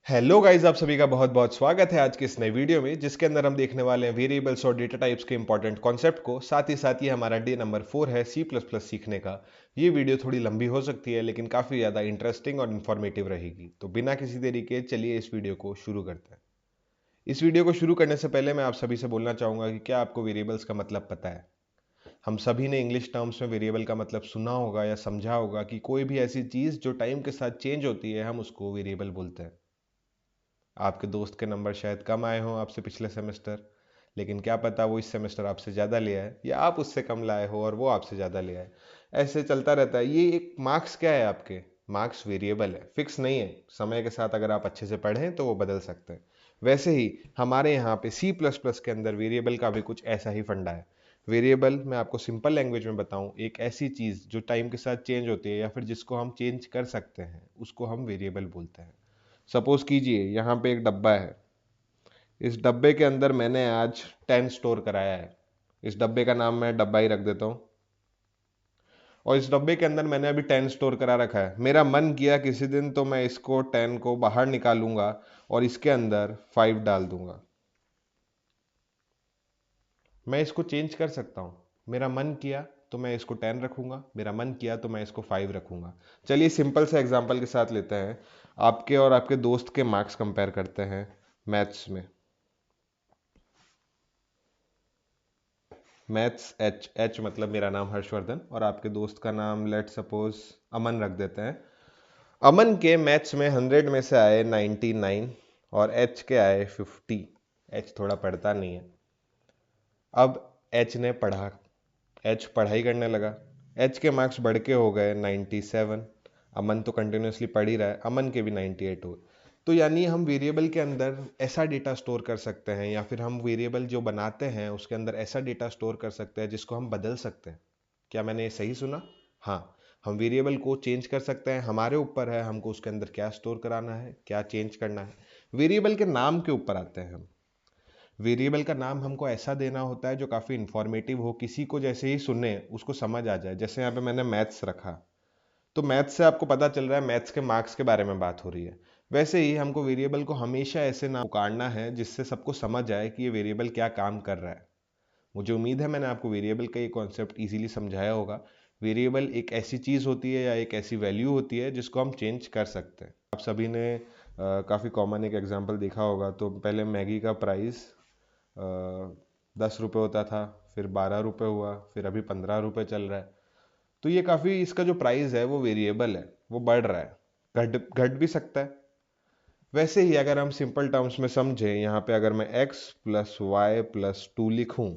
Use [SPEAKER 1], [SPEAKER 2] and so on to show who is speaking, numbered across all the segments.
[SPEAKER 1] Hello guys, आप सभी का बहुत बहुत स्वागत है आज के इस नए वीडियो में, जिसके अंदर हम देखने वाले हैं वेरिएबल्स और डेटा टाइप्स के इंपॉर्टेंट कॉन्सेप्ट को। साथ ही साथ ये हमारा डे नंबर 4 है सी प्लस प्लस सीखने का। ये वीडियो थोड़ी लंबी हो सकती है, लेकिन काफ़ी ज़्यादा इंटरेस्टिंग और इन्फॉर्मेटिव रहेगी। तो बिना किसी देरी के चलिए इस वीडियो को शुरू करते हैं। इस वीडियो को शुरू करने से पहले मैं आप सभी से बोलना चाहूँगा कि क्या आपको वेरिएबल्स का मतलब पता है। हम सभी ने इंग्लिश टर्म्स में वेरिएबल का मतलब सुना होगा या समझा होगा कि कोई भी ऐसी चीज़ जो टाइम के साथ चेंज होती है, हम उसको वेरिएबल बोलते हैं। आपके दोस्त के नंबर शायद कम आए हों आपसे पिछले सेमेस्टर, लेकिन क्या पता वो इस सेमेस्टर आपसे ज़्यादा ले आए, या आप उससे कम लाए हो और वो आपसे ज़्यादा ले आए। ऐसे चलता रहता है। ये एक मार्क्स क्या है आपके? मार्क्स वेरिएबल है, फिक्स नहीं है। समय के साथ अगर आप अच्छे से पढ़ें तो वो बदल सकते हैं। वैसे ही हमारे यहाँ पे सी प्लस प्लस के अंदर वेरिएबल का भी कुछ ऐसा ही फंडा है। वेरिएबल मैं आपको सिंपल लैंग्वेज में बताऊं, एक ऐसी चीज़ जो टाइम के साथ चेंज होती है या फिर जिसको हम चेंज कर सकते हैं, उसको हम वेरिएबल बोलते हैं। सपोज कीजिए यहाँ पे एक डब्बा है। इस डब्बे के अंदर मैंने आज 10 स्टोर कराया है। इस डब्बे का नाम मैं डब्बा ही रख देता हूँ। और इस डब्बे के अंदर मैंने अभी 10 स्टोर करा रखा है। मेरा मन किया किसी दिन तो मैं इसको 10 को बाहर निकालूंगा और इसके अंदर 5 डाल दूंगा। मैं इसको चेंज कर सकता हूँ। मेरा मन किया तो मैं इसको 10 रखूंगा, मेरा मन किया तो मैं इसको 5 रखूंगा। चलिए सिंपल से एग्जांपल के साथ लेते हैं। आपके और आपके दोस्त के मार्क्स कंपेयर करते हैं मैथ्स में। मैथ्स एच एच मतलब मेरा नाम हर्षवर्धन और आपके दोस्त का नाम लेट सपोज अमन रख देते हैं। अमन के मैथ्स में 100 में से आए 99 और एच के आए 50। एच थोड़ा पढ़ता नहीं है। अब एच ने पढ़ा, एच पढ़ाई करने लगा। एच के मार्क्स बढ़ के हो गए 97। अमन तो कंटिन्यूसली पढ़ ही रहा है, अमन के भी 98 हो। तो यानी हम वेरिएबल के अंदर ऐसा डेटा स्टोर कर सकते हैं, या फिर हम वेरिएबल जो बनाते हैं उसके अंदर ऐसा डेटा स्टोर कर सकते हैं जिसको हम बदल सकते हैं। क्या मैंने ये सही सुना? हाँ, हम वेरिएबल को चेंज कर सकते हैं। हमारे ऊपर है हमको उसके अंदर क्या स्टोर कराना है, क्या चेंज करना है। वेरिएबल के नाम के ऊपर आते हैं हम। वेरिएबल का नाम हमको ऐसा देना होता है जो काफ़ी इंफॉर्मेटिव हो, किसी को जैसे ही सुने उसको समझ आ जाए। जैसे यहाँ पे मैंने मैथ्स रखा, तो मैथ्स से आपको पता चल रहा है मैथ्स के मार्क्स के बारे में बात हो रही है। वैसे ही हमको वेरिएबल को हमेशा ऐसे नाम पुकारना है जिससे सबको समझ आए कि ये वेरिएबल क्या काम कर रहा है। मुझे उम्मीद है मैंने आपको वेरिएबल का ये कॉन्सेप्ट इजीली समझाया होगा। वेरिएबल एक ऐसी चीज़ होती है या एक ऐसी वैल्यू होती है जिसको हम चेंज कर सकते हैं। आप सभी ने काफ़ी कॉमन एक एग्जांपल देखा होगा। तो पहले मैगी का प्राइस 10 रुपये होता था, फिर 12 रुपये हुआ, फिर अभी 15 रुपये चल रहा है। तो ये काफ़ी, इसका जो प्राइस है वो वेरिएबल है, वो बढ़ रहा है, घट घट भी सकता है। वैसे ही अगर हम सिंपल टर्म्स में समझें, यहाँ पे अगर मैं x प्लस वाई प्लस 2 लिखूँ,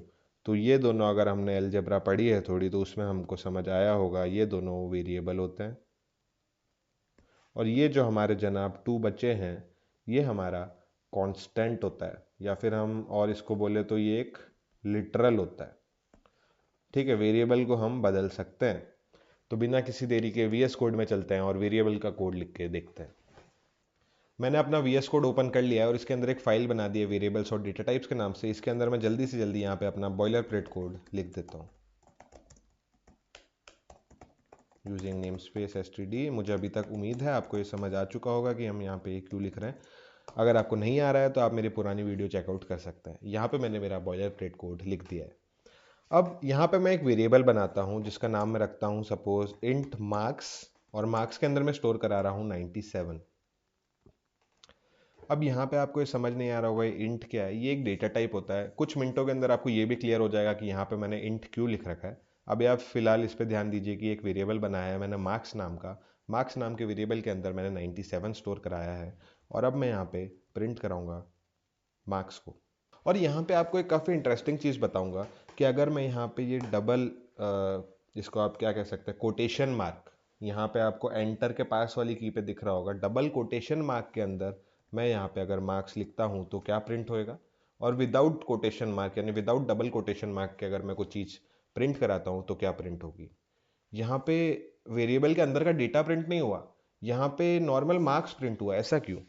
[SPEAKER 1] तो ये दोनों, अगर हमने अलजेब्रा पढ़ी है थोड़ी, तो उसमें हमको समझ आया होगा ये दोनों वेरिएबल होते हैं। और ये जो हमारे जनाब 2 बचे हैं, ये हमारा कांस्टेंट होता है, या फिर हम और इसको बोले तो ये एक लिटरल होता है। ठीक है, वेरिएबल को हम बदल सकते हैं। तो बिना किसी देरी के वीएस कोड में चलते हैं और वेरिएबल का कोड लिख के देखते हैं। मैंने अपना वीएस कोड ओपन कर लिया है और इसके अंदर एक फाइल बना दी है वेरिएबल्स और डेटा टाइप्स के नाम से। इसके अंदर मैं जल्दी से जल्दी यहाँ पे अपना बॉयलर प्लेट कोड लिख देता हूँ यूजिंग नेम स्पेस std। मुझे अभी तक उम्मीद है आपको ये समझ आ चुका होगा कि हम यहाँ पे ये क्यों लिख रहे हैं। अगर आपको नहीं आ रहा है तो आप मेरी पुरानी वीडियो चेकआउट कर सकते हैं। यहाँ पे मैंने मेरा बॉयलर प्लेट कोड लिख दिया है। अब यहाँ पे मैं एक वेरिएबल बनाता हूँ जिसका नाम मैं रखता हूँ सपोज इंट मार्क्स, और मार्क्स के अंदर मैं स्टोर करा रहा हूँ 97। अब यहाँ पे आपको ये समझ नहीं आ रहा होगा ये इंट क्या है। ये एक डेटा टाइप होता है। कुछ मिनटों के अंदर आपको ये भी क्लियर हो जाएगा कि यहाँ पे मैंने इंट क्यों लिख रखा है। अभी आप फिलहाल इस पे ध्यान दीजिए कि एक वेरिएबल बनाया है मैंने मार्क्स नाम का। मार्क्स नाम के वेरिएबल के अंदर मैंने 97 स्टोर कराया है, और अब मैं यहाँ पे प्रिंट कराऊंगा मार्क्स को। और यहाँ पे आपको एक काफ़ी इंटरेस्टिंग चीज़ बताऊंगा कि अगर मैं यहाँ पे ये डबल, इसको आप क्या कह सकते हैं, कोटेशन मार्क, यहाँ पे आपको एंटर के पास वाली की पे दिख रहा होगा, डबल कोटेशन मार्क के अंदर मैं यहाँ पे अगर मार्क्स लिखता हूँ तो क्या प्रिंट होएगा। और विदाउट कोटेशन मार्क यानी विदाउट डबल कोटेशन मार्क के अगर मैं कोई चीज़ प्रिंट कराता हूँ तो क्या प्रिंट होगी। यहाँ पे वेरिएबल के अंदर का डेटा प्रिंट नहीं हुआ, यहाँ पे नॉर्मल मार्क्स प्रिंट हुआ। ऐसा क्यों?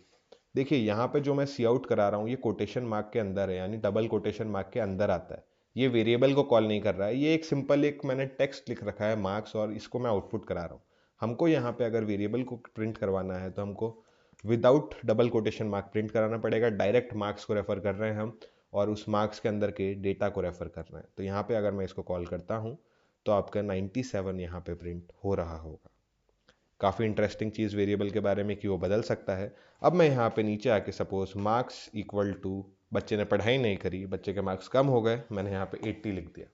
[SPEAKER 1] देखिए यहाँ पे जो मैं सी आउट करा रहा हूँ ये कोटेशन मार्क के अंदर है, यानी डबल कोटेशन मार्क के अंदर आता है। ये वेरिएबल को कॉल नहीं कर रहा है, ये एक सिंपल एक मैंने टेक्स्ट लिख रखा है मार्क्स, और इसको मैं आउटपुट करा रहा हूँ। हमको यहाँ पे अगर वेरिएबल को प्रिंट करवाना है तो हमको without double quotation mark print कराना पड़ेगा, डायरेक्ट मार्क्स को रेफर कर रहे हैं हम और उस मार्क्स के अंदर के डेटा को रेफर कर रहे हैं। तो यहाँ पे अगर मैं इसको कॉल करता हूँ तो आपका 97 यहाँ पे प्रिंट हो रहा होगा। काफ़ी इंटरेस्टिंग चीज़ वेरिएबल के बारे में कि वो बदल सकता है। अब मैं यहाँ पे नीचे आके सपोज मार्क्स इक्वल टू, बच्चे ने पढ़ाई नहीं करी, बच्चे के मार्क्स कम हो गए, मैंने यहाँ पे 80 लिख दिया।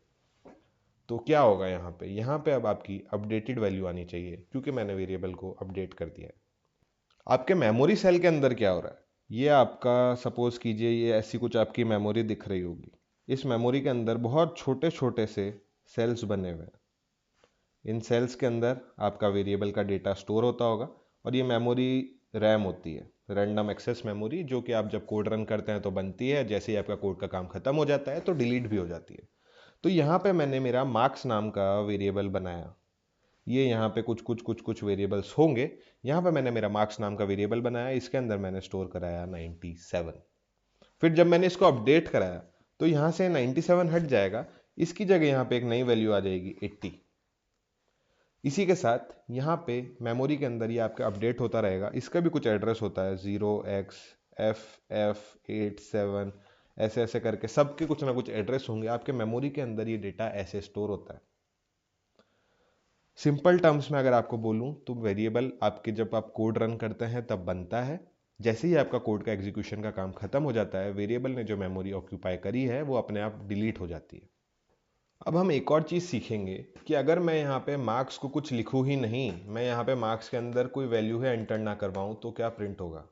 [SPEAKER 1] तो क्या होगा यहाँ पे अब आपकी अपडेटेड वैल्यू आनी चाहिए क्योंकि मैंने वेरिएबल को अपडेट कर दिया है। आपके मेमोरी सेल के अंदर क्या हो रहा है, ये आपका सपोज कीजिए ये ऐसी कुछ आपकी मेमोरी दिख रही होगी। इस मेमोरी के अंदर बहुत छोटे छोटे से सेल्स बने हुए हैं। इन सेल्स के अंदर आपका वेरिएबल का डेटा स्टोर होता होगा और ये मेमोरी रैम होती है, रैंडम एक्सेस मेमोरी, जो कि आप जब कोड रन करते हैं तो बनती है, जैसे ही आपका कोड का काम खत्म हो जाता है तो डिलीट भी हो जाती है। तो यहाँ पे मैंने मेरा मार्क्स नाम का वेरिएबल बनाया। ये यहाँ पे कुछ वेरिएबल्स होंगे। यहाँ पे मैंने मेरा मार्क्स नाम का वेरिएबल बनाया, इसके अंदर मैंने स्टोर कराया 97। फिर जब मैंने इसको अपडेट कराया तो यहाँ से 97 हट जाएगा, इसकी जगह यहाँ पे एक नई वैल्यू आ जाएगी 80। इसी के साथ यहाँ पे मेमोरी के अंदर ये आपका अपडेट होता रहेगा। इसका भी कुछ एड्रेस होता है 0xFF87, ऐसे ऐसे करके सबके कुछ ना कुछ एड्रेस होंगे। आपके मेमोरी के अंदर ये डेटा ऐसे स्टोर होता है। सिंपल टर्म्स में अगर आपको बोलूं तो वेरिएबल आपके जब आप कोड रन करते हैं तब बनता है। जैसे ही आपका कोड का एग्जीक्यूशन का काम खत्म हो जाता है, वेरिएबल ने जो मेमोरी ऑक्यूपाई करी है वो अपने आप डिलीट हो जाती है। अब हम एक और चीज़ सीखेंगे कि अगर मैं यहाँ पे मार्क्स को कुछ लिखूँ ही नहीं, मैं यहाँ पे मार्क्स के अंदर कोई वैल्यू है एंटर ना करवाऊँ, तो क्या प्रिंट होगा।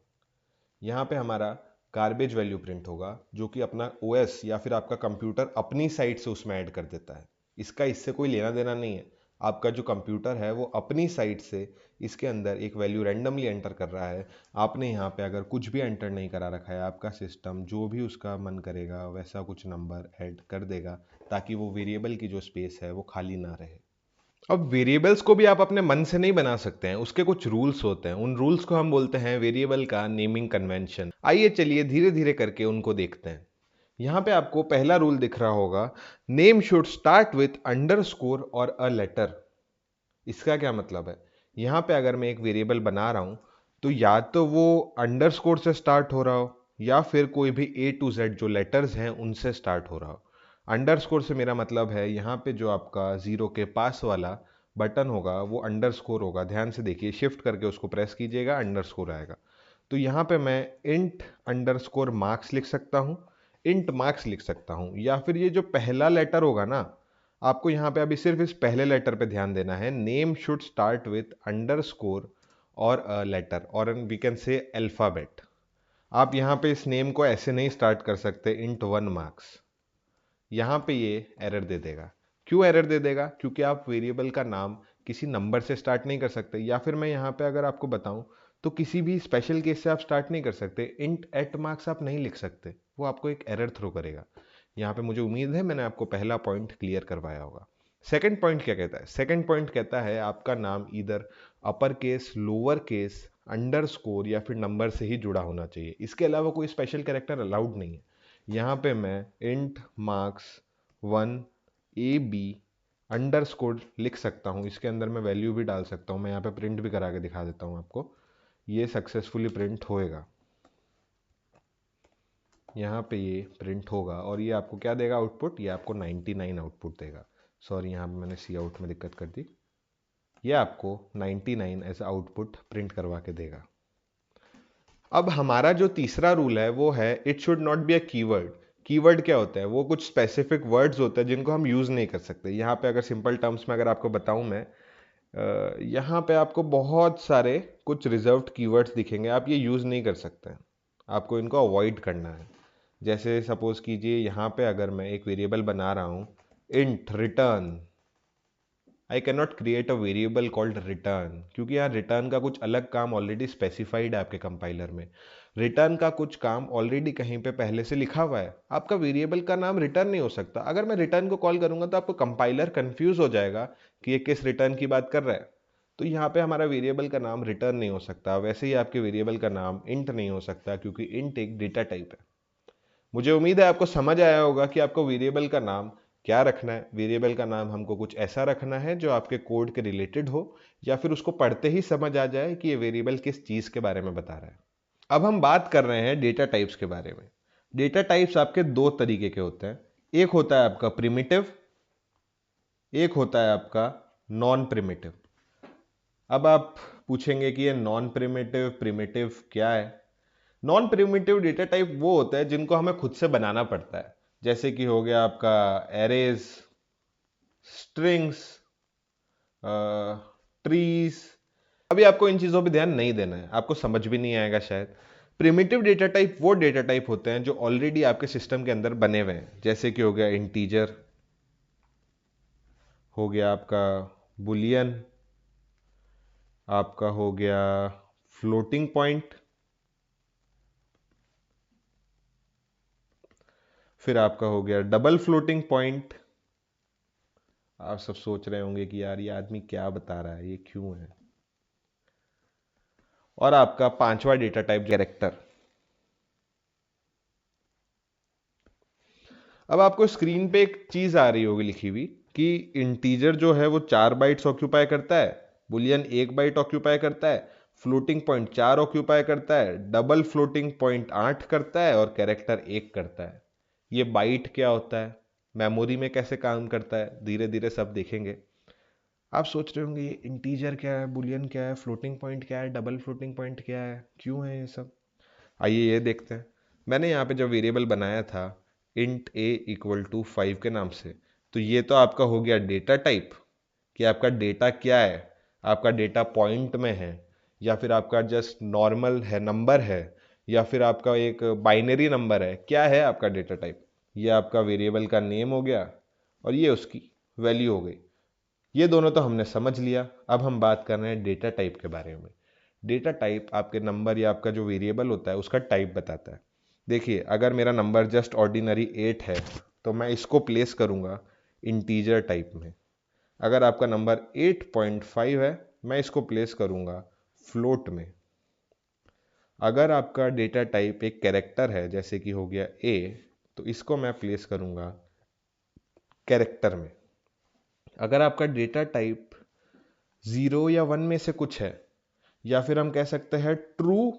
[SPEAKER 1] यहाँ पे हमारा गार्बेज वैल्यू प्रिंट होगा, जो कि अपना ओएस या फिर आपका कंप्यूटर अपनी साइड से उसमें ऐड कर देता है। इसका इससे कोई लेना देना नहीं है। आपका जो कंप्यूटर है वो अपनी साइड से इसके अंदर एक वैल्यू रैंडमली एंटर कर रहा है। आपने यहाँ पे अगर कुछ भी एंटर नहीं करा रखा है, आपका सिस्टम जो भी उसका मन करेगा वैसा कुछ नंबर ऐड कर देगा, ताकि वो वेरिएबल की जो स्पेस है वो खाली ना रहे। अब वेरिएबल्स को भी आप अपने मन से नहीं बना सकते हैं, उसके कुछ रूल्स होते हैं। उन रूल्स को हम बोलते हैं वेरिएबल का नेमिंग कन्वेंशन। आइए चलिए धीरे धीरे करके उनको देखते हैं। यहाँ पे आपको पहला रूल दिख रहा होगा, name should start with underscore और अ लेटर। इसका क्या मतलब है, यहाँ पे अगर मैं एक वेरिएबल बना रहा हूँ तो या तो वो अंडरस्कोर से स्टार्ट हो रहा हो या फिर कोई भी A to Z जो लेटर्स हैं उनसे स्टार्ट हो रहा हो। अंडरस्कोर से मेरा मतलब है यहाँ पे जो आपका जीरो के पास वाला बटन होगा वो अंडरस्कोर होगा। ध्यान से देखिए, शिफ्ट करके उसको प्रेस कीजिएगा, अंडरस्कोर आएगा। तो यहाँ पे मैं इंट अंडरस्कोर मार्क्स लिख सकता हूँ, इंट मार्क्स लिख सकता हूँ, या फिर ये जो पहला लेटर होगा ना, आपको यहाँ पे अभी सिर्फ इस पहले लेटर पे ध्यान देना है। Name should start with underscore और अ लेटर और वी कैन से अल्फाबेट। आप यहाँ पे इस नेम को ऐसे नहीं स्टार्ट कर सकते इंट 1 मार्क्स, यहाँ पे ये एरर दे देगा। क्यों एरर दे देगा, क्योंकि आप वेरिएबल का नाम किसी नंबर से स्टार्ट नहीं कर सकते, या फिर मैं यहाँ पे अगर आपको बताऊं तो किसी भी स्पेशल केस से आप स्टार्ट नहीं कर सकते। इंट एट मार्क्स आप नहीं लिख सकते, वो आपको एक एरर थ्रो करेगा। यहाँ पे मुझे उम्मीद है मैंने आपको पहला पॉइंट क्लियर करवाया होगा। सेकंड पॉइंट क्या कहता है, सेकंड पॉइंट कहता है आपका नाम इधर upper case, lower case, underscore या फिर नंबर से ही जुड़ा होना चाहिए। इसके अलावा कोई स्पेशल कैरेक्टर अलाउड नहीं है। यहाँ पे मैं इंट मार्क्स 1 AB अंडरस्कोर लिख सकता हूँ, इसके अंदर मैं वैल्यू भी डाल सकता हूँ। मैं यहाँ पे प्रिंट भी करा के दिखा देता हूँ आपको। ये सक्सेसफुली प्रिंट होएगा, यहाँ पे ये प्रिंट होगा और ये आपको क्या देगा आउटपुट, ये आपको 99 आउटपुट देगा। सॉरी, यहाँ पे मैंने सी आउट में दिक्कत कर दी। ये आपको 99 एज आउटपुट प्रिंट करवा के देगा। अब हमारा जो तीसरा रूल है वो है it should not be a keyword. Keyword क्या होता है, वो कुछ स्पेसिफिक वर्ड्स होते हैं जिनको हम यूज़ नहीं कर सकते। यहाँ पे अगर सिंपल टर्म्स में अगर आपको बताऊँ मैं, यहाँ पे आपको बहुत सारे कुछ रिजर्व्ड कीवर्ड्स दिखेंगे, आप ये यूज़ नहीं कर सकते हैं, आपको इनको अवॉइड करना है। जैसे सपोज कीजिए यहाँ पे अगर मैं एक वेरिएबल बना रहा हूँ int return, I can not create a variable called return, क्योंकि यहाँ रिटर्न का कुछ अलग काम ऑलरेडी स्पेसिफाइड है आपके कंपाइलर में। रिटर्न का कुछ काम ऑलरेडी कहीं पे पहले से लिखा हुआ है, आपका वेरिएबल का नाम रिटर्न नहीं हो सकता। अगर मैं रिटर्न को कॉल करूंगा तो आपको कंपाइलर कंफ्यूज हो जाएगा कि ये किस रिटर्न की बात कर रहा है। तो यहाँ पे हमारा वेरिएबल का नाम रिटर्न नहीं हो सकता। वैसे ही आपके वेरिएबल का नाम इंट नहीं हो सकता, क्योंकि इंट एक डेटा टाइप है। मुझे उम्मीद है आपको समझ आया होगा कि आपको वेरिएबल का नाम क्या रखना है। वेरिएबल का नाम हमको कुछ ऐसा रखना है जो आपके कोड के रिलेटेड हो, या फिर उसको पढ़ते ही समझ आ जाए कि ये वेरिएबल किस चीज़ के बारे में बता रहा है। अब हम बात कर रहे हैं डेटा टाइप्स के बारे में। डेटा टाइप्स आपके दो तरीके के होते हैं। एक होता है आपका प्रिमिटिव, एक होता है आपका नॉन प्रिमिटिव। अब आप पूछेंगे कि ये नॉन प्रिमिटिव प्रिमिटिव क्या है। नॉन प्रिमिटिव डेटा टाइप वो होता है जिनको हमें खुद से बनाना पड़ता है, जैसे कि हो गया आपका एरेज, स्ट्रिंग्स, ट्रीज। अभी आपको इन चीजों पे ध्यान नहीं देना है, आपको समझ भी नहीं आएगा शायद। प्रिमिटिव डेटा टाइप वो डेटा टाइप होते हैं जो ऑलरेडी आपके सिस्टम के अंदर बने हुए हैं, जैसे कि हो गया इंटीजर, हो गया आपका बुलियन, आपका हो गया फ्लोटिंग पॉइंट, फिर आपका हो गया डबल फ्लोटिंग पॉइंट। आप सब सोच रहे होंगे कि यार ये आदमी क्या बता रहा है, ये क्यों है। और आपका पांचवा डेटा टाइप कैरेक्टर। अब आपको स्क्रीन पे एक चीज आ रही होगी लिखी हुई कि इंटीजर जो है वो 4 बाइट्स ऑक्यूपाई करता है, बुलियन 1 बाइट ऑक्यूपाई करता है, फ्लोटिंग पॉइंट 4 ऑक्यूपाई करता है, डबल फ्लोटिंग पॉइंट 8 करता है और कैरेक्टर 1 करता है। ये बाइट क्या होता है, मेमोरी में कैसे काम करता है, धीरे धीरे सब देखेंगे। आप सोच रहे होंगे ये इंटीजर क्या है, बुलियन क्या है, फ्लोटिंग पॉइंट क्या है, डबल फ्लोटिंग पॉइंट क्या है, क्यों है ये सब। आइए ये देखते हैं। मैंने यहाँ पे जब वेरिएबल बनाया था इंट a इक्वल टू 5 के नाम से, तो ये तो आपका हो गया डेटा टाइप कि आपका डेटा क्या है, आपका डेटा पॉइंट में है या फिर आपका जस्ट नॉर्मल है, नंबर है, या फिर आपका एक बाइनरी नंबर है, क्या है आपका डेटा टाइप। ये आपका वेरिएबल का नेम हो गया और ये उसकी वैल्यू हो गई। ये दोनों तो हमने समझ लिया। अब हम बात कर रहे हैं डेटा टाइप के बारे में। डेटा टाइप आपके नंबर या आपका जो वेरिएबल होता है उसका टाइप बताता है। देखिए, अगर मेरा नंबर जस्ट ऑर्डिनरी 8 है तो मैं इसको प्लेस करूंगा इंटीजर टाइप में। अगर आपका नंबर 8.5 है, मैं इसको प्लेस करूंगा फ्लोट में। अगर आपका डेटा टाइप एक कैरेक्टर है, जैसे कि हो गया ए, तो इसको मैं प्लेस करूंगा कैरेक्टर में। अगर आपका डेटा टाइप 0 या 1 में से कुछ है, या फिर हम कह सकते हैं ट्रू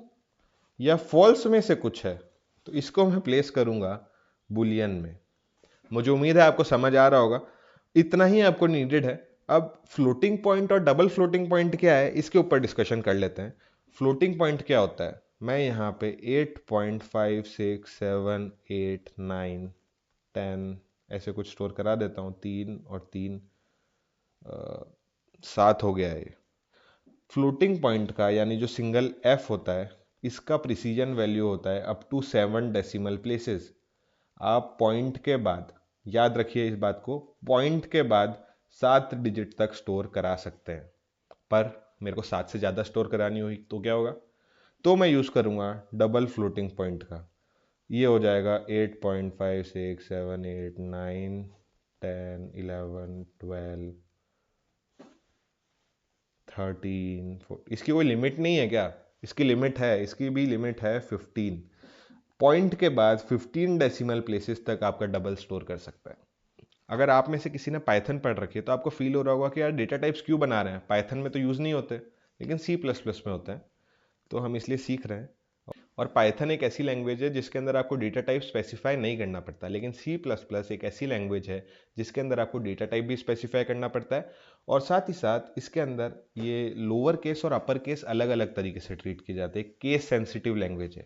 [SPEAKER 1] या फॉल्स में से कुछ है, तो इसको मैं प्लेस करूंगा बुलियन में। मुझे उम्मीद है आपको समझ आ रहा होगा। इतना ही आपको नीडेड है। अब फ्लोटिंग पॉइंट और डबल फ्लोटिंग पॉइंट क्या है, इसके ऊपर डिस्कशन कर लेते हैं। फ्लोटिंग पॉइंट क्या होता है, मैं यहाँ पे 8.5 6 7 8 9 10 ऐसे कुछ स्टोर करा देता हूँ। 3 और 3 7 हो गया है ये। फ्लोटिंग पॉइंट का यानी जो सिंगल एफ होता है, इसका प्रिसीजन वैल्यू होता है अप टू 7 डेसिमल प्लेसेस। आप पॉइंट के बाद, याद रखिए इस बात को, पॉइंट के बाद 7 डिजिट तक स्टोर करा सकते हैं। पर मेरे को 7 से ज़्यादा स्टोर करानी हुई तो क्या होगा, तो मैं यूज़ करूँगा डबल फ्लोटिंग पॉइंट का। ये हो जाएगा 8.5 6 7 8 9 10 11 12 13 इसकी कोई लिमिट नहीं है क्या। इसकी लिमिट है, इसकी भी लिमिट है 15। पॉइंट के बाद 15 डेसिमल प्लेसेस तक आपका डबल स्टोर कर सकता है। अगर आप में से किसी ने पाइथन पढ़ रखी है तो आपको फील हो रहा होगा कि यार डेटा टाइप्स क्यों बना रहे हैं, पाइथन में तो यूज़ नहीं होते लेकिन सी प्लस प्लस में होते हैं, तो हम इसलिए सीख रहे हैं। और पाइथन एक ऐसी लैंग्वेज है जिसके अंदर आपको डेटा टाइप स्पेसिफाई नहीं करना पड़ता, लेकिन सी प्लस प्लस एक ऐसी लैंग्वेज है जिसके अंदर आपको डेटा टाइप भी स्पेसिफाई करना पड़ता है। और साथ ही साथ इसके अंदर ये लोअर केस और अपर केस अलग अलग तरीके से ट्रीट किए जाते हैं। केस सेंसिटिव लैंग्वेज है।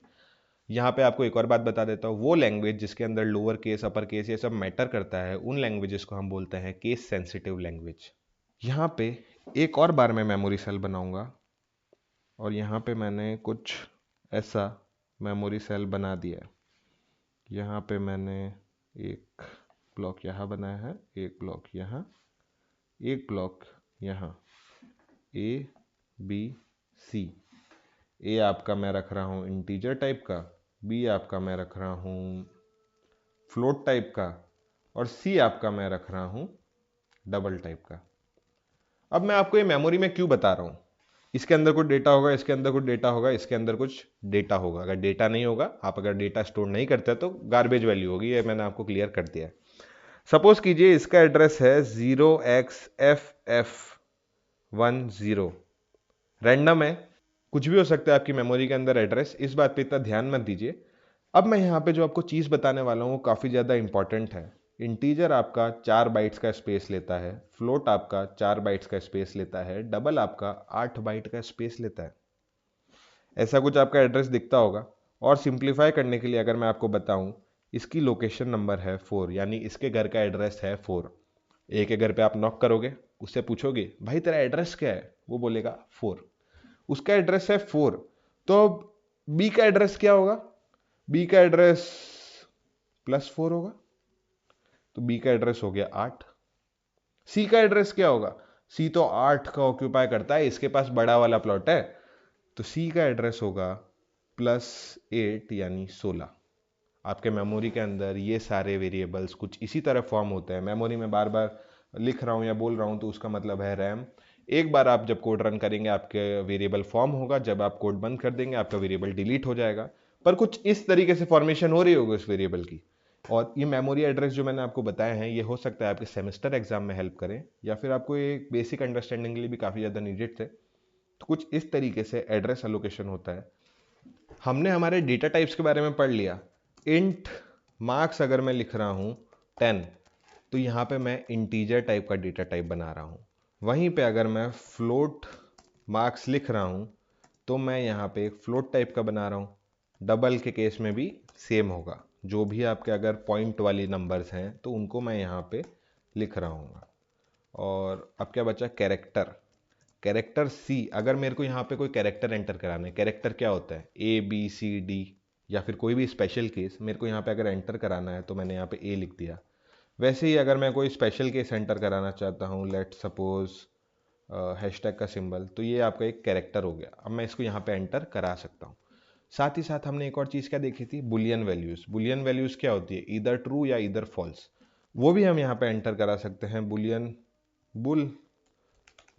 [SPEAKER 1] यहाँ पे आपको एक और बात बता देता हूँ, वो लैंग्वेज जिसके अंदर लोअर केस अपर केस ये सब मैटर करता है, उन लैंग्वेजेस को हम बोलते हैं केस सेंसिटिव लैंग्वेज। यहाँ पे एक और बार मैं मेमोरी सेल बनाऊंगा और यहाँ पे मैंने कुछ ऐसा मेमोरी सेल बना दिया है। यहाँ पे मैंने एक ब्लॉक यहाँ बनाया है, एक ब्लॉक यहाँ, एक ब्लॉक यहाँ, ए बी सी। ए आपका मैं रख रहा हूँ इंटीजर टाइप का, बी आपका मैं रख रहा हूँ फ्लोट टाइप का, और सी आपका मैं रख रहा हूँ डबल टाइप का। अब मैं आपको ये मेमोरी में क्यों बता रहा हूँ, इसके अंदर कुछ डेटा होगा, इसके अंदर कुछ डेटा होगा, इसके अंदर कुछ डेटा होगा। अगर डेटा नहीं होगा, आप अगर डेटा स्टोर नहीं करते तो गार्बेज वैल्यू होगी, ये मैंने आपको क्लियर कर दिया है। सपोज कीजिए इसका एड्रेस है 0xFF10, रैंडम है। कुछ भी हो सकता है आपकी मेमोरी के अंदर एड्रेस, इस बात पे इतना ध्यान मत दीजिए। अब मैं यहाँ पे जो आपको चीज़ बताने वाला हूँ वो काफ़ी ज़्यादा इंपॉर्टेंट है। इंटीजर आपका 4 बाइट्स का स्पेस लेता है, फ्लोट आपका 4 बाइट्स का स्पेस लेता है, डबल आपका 8 बाइट का स्पेस लेता है। ऐसा कुछ आपका एड्रेस दिखता होगा। और सिंप्लीफाई करने के लिए अगर मैं आपको बताऊं, इसकी लोकेशन नंबर है 4, यानी इसके घर का एड्रेस है 4। ए के घर पे आप नॉक करोगे, उससे पूछोगे भाई तेरा एड्रेस क्या है, वो बोलेगा 4। उसका एड्रेस है 4। तो बी का एड्रेस क्या होगा? बी का एड्रेस +4 होगा, तो बी का एड्रेस हो गया 8। सी का एड्रेस क्या होगा? सी तो 8 का ऑक्यूपाई करता है, इसके पास बड़ा वाला प्लॉट है, तो सी का एड्रेस होगा +8 यानी 16। आपके मेमोरी के अंदर ये सारे वेरिएबल्स कुछ इसी तरह फॉर्म होते हैं। मेमोरी में बार बार लिख रहा हूँ या बोल रहा हूँ तो उसका मतलब है रैम। एक बार आप जब कोड रन करेंगे आपके वेरिएबल फॉर्म होगा, जब आप कोड बंद कर देंगे आपका वेरिएबल डिलीट हो जाएगा। पर कुछ इस तरीके से फॉर्मेशन हो रही होगी उस वेरिएबल की। और ये मेमोरी एड्रेस जो मैंने आपको बताए हैं, ये हो सकता है आपके सेमेस्टर एग्जाम में हेल्प करें, या फिर आपको एक बेसिक अंडरस्टैंडिंग के लिए भी काफ़ी ज़्यादा नीडेड थे। तो कुछ इस तरीके से एड्रेस एलोकेशन होता है। हमने हमारे डेटा टाइप्स के बारे में पढ़ लिया। इंट मार्क्स अगर मैं लिख रहा हूँ 10, तो यहाँ पे मैं इंटीजर टाइप का डेटा टाइप बना रहा हूँ। वहीं पे अगर मैं फ्लोट मार्क्स लिख रहा हूँ तो मैं यहाँ पे एक फ्लोट टाइप का बना रहा हूँ। डबल के केस में भी सेम होगा, जो भी आपके अगर पॉइंट वाली नंबर्स हैं तो उनको मैं यहाँ पे लिख रहा हूँ। और अब क्या बचा? कैरेक्टर। कैरेक्टर सी, अगर मेरे को यहाँ पे कोई कैरेक्टर एंटर कराना है, कैरेक्टर क्या होता है? ABCD, या फिर कोई भी स्पेशल केस मेरे को यहाँ पे अगर एंटर कराना है तो मैंने यहाँ पे ए लिख दिया। वैसे ही अगर मैं कोई स्पेशल केस एंटर कराना चाहता हूँ, लेट सपोज हैशटैग का सिंबल, तो ये आपका एक कैरेक्टर हो गया। अब मैं इसको यहाँ पे एंटर करा सकता हूँ। साथ ही साथ हमने एक और चीज़ क्या देखी थी? Boolean values. बुलियन वैल्यूज़ क्या होती है? इधर ट्रू या इधर फॉल्स। वो भी हम यहाँ पे एंटर करा सकते हैं। बुलियन बुल,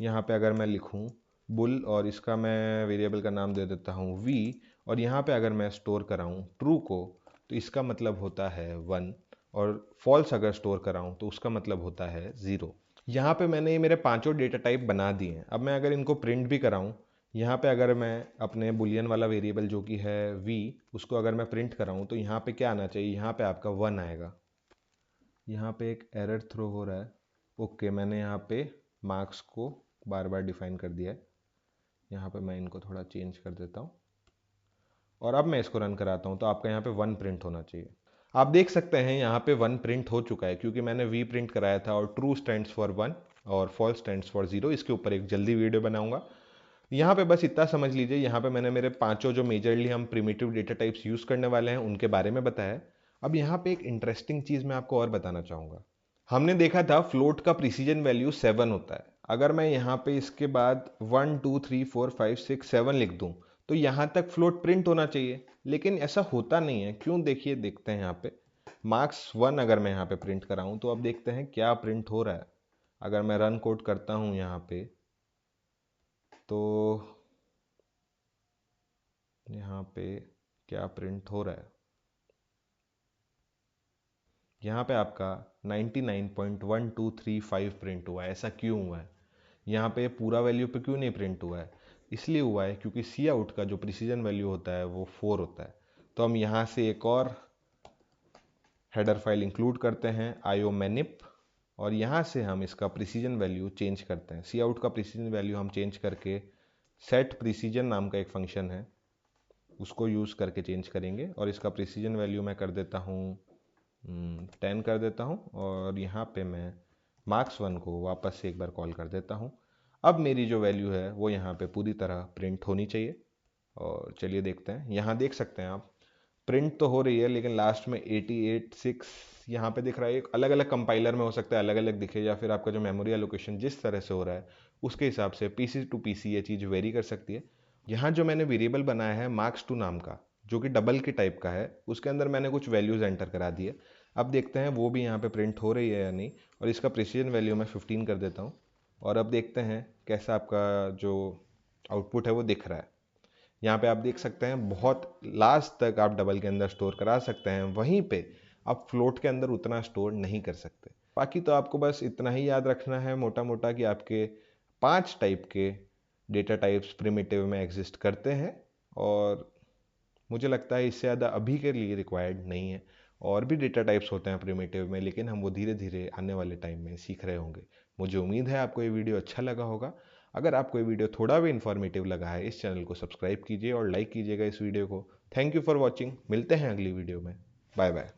[SPEAKER 1] यहाँ पे अगर मैं लिखूँ बुल और इसका मैं वेरिएबल का नाम दे देता हूँ v, और यहाँ पे अगर मैं स्टोर कराऊँ ट्रू को, तो इसका मतलब होता है 1, और फॉल्स अगर स्टोर कराऊँ तो उसका मतलब होता है 0। यहाँ पे मैंने ये मेरे पांचों डेटा टाइप बना दिए हैं। अब मैं अगर इनको प्रिंट भी कराऊँ, यहाँ पे अगर मैं अपने बुलियन वाला वेरिएबल जो कि है v, उसको अगर मैं प्रिंट कराऊँ तो यहाँ पे क्या आना चाहिए? यहाँ पे आपका 1 आएगा। यहाँ पे एक एरर थ्रो हो रहा है। ओके, मैंने यहाँ पे मार्क्स को बार बार डिफाइन कर दिया है। यहाँ पे मैं इनको थोड़ा चेंज कर देता हूँ, और अब मैं इसको रन कराता हूँ तो आपका यहाँ पे 1 प्रिंट होना चाहिए। आप देख सकते हैं यहाँ पे 1 प्रिंट हो चुका है, क्योंकि मैंने v प्रिंट कराया था, और ट्रू स्टैंड्स फॉर 1 और फॉल्स स्टैंड्स फॉर 0। इसके ऊपर एक जल्दी वीडियो बनाऊंगा। यहाँ पे बस इतना समझ लीजिए, यहाँ पे मैंने मेरे पांचों जो मेजरली हम प्रिमिटिव डेटा टाइप्स यूज करने वाले हैं उनके बारे में बताया है। अब यहाँ पे एक इंटरेस्टिंग चीज मैं आपको और बताना चाहूंगा। हमने देखा था फ्लोट का प्रिसीजन वैल्यू 7 होता है। अगर मैं यहाँ पे इसके बाद 1 2 3 4 5 6 7 लिख दूं तो यहाँ तक फ्लोट प्रिंट होना चाहिए, लेकिन ऐसा होता नहीं है। क्यों? देखिए, देखते हैं यहाँ पे मार्क्स 1 अगर मैं यहाँ पे प्रिंट कराऊं तो अब देखते हैं क्या प्रिंट हो रहा है। अगर मैं रन कोड करता हूं यहाँ पे, तो यहाँ पे क्या प्रिंट हो रहा है? यहाँ पे आपका 99.1235 प्रिंट हुआ है। ऐसा क्यों हुआ है? यहाँ पे पूरा वैल्यू पे क्यों नहीं प्रिंट हुआ है? इसलिए हुआ है क्योंकि सी आउट का जो प्रिसीजन वैल्यू होता है वो 4 होता है। तो हम यहाँ से एक और हेडर फाइल इंक्लूड करते हैं iomanip, और यहाँ से हम इसका प्रिसीजन वैल्यू चेंज करते हैं। सी आउट का प्रिसीजन वैल्यू हम चेंज करके सेट प्रिसीजन नाम का एक फंक्शन है उसको यूज़ करके चेंज करेंगे, और इसका प्रिसीजन वैल्यू मैं कर देता हूँ 10 कर देता हूँ, और यहाँ पे मैं मार्क्स 1 को वापस से एक बार कॉल कर देता हूँ। अब मेरी जो वैल्यू है वो यहाँ पे पूरी तरह प्रिंट होनी चाहिए। और चलिए देखते हैं। यहाँ देख सकते हैं आप, प्रिंट तो हो रही है लेकिन लास्ट में 88.6 यहाँ पे दिख रहा है। अलग अलग कंपाइलर में हो सकता है अलग अलग दिखे, या फिर आपका जो मेमोरी एलोकेशन जिस तरह से हो रहा है उसके हिसाब से पीसी टू पीसी ये चीज़ वेरी कर सकती है। यहाँ जो मैंने वेरिएबल बनाया है marks2 नाम का, जो कि डबल के टाइप का है, उसके अंदर मैंने कुछ वैल्यूज एंटर करा दिए। अब देखते हैं वो भी यहाँ पे प्रिंट हो रही है या नहीं, और इसका प्रिसीजन वैल्यू मैं 15 कर देता हूँ। और अब देखते हैं कैसा आपका जो आउटपुट है वो दिख रहा है। यहाँ पे आप देख सकते हैं बहुत लास्ट तक आप डबल के अंदर स्टोर करा सकते हैं, वहीं पे आप फ्लोट के अंदर उतना स्टोर नहीं कर सकते। बाकी तो आपको बस इतना ही याद रखना है मोटा मोटा कि आपके 5 टाइप के डेटा टाइप्स प्रिमिटिव में एग्जिस्ट करते हैं और मुझे लगता है इससे ज़्यादा अभी के लिए रिक्वायर्ड नहीं है। और भी डेटा टाइप्स होते हैं प्रिमिटिव में, लेकिन हम वो धीरे धीरे आने वाले टाइम में सीख रहे होंगे। मुझे उम्मीद है आपको ये वीडियो अच्छा लगा होगा। अगर आपको ये वीडियो थोड़ा भी इन्फॉर्मेटिव लगा है, इस चैनल को सब्सक्राइब कीजिए और लाइक कीजिएगा इस वीडियो को। Thank you for watching. मिलते हैं अगली वीडियो में। Bye bye.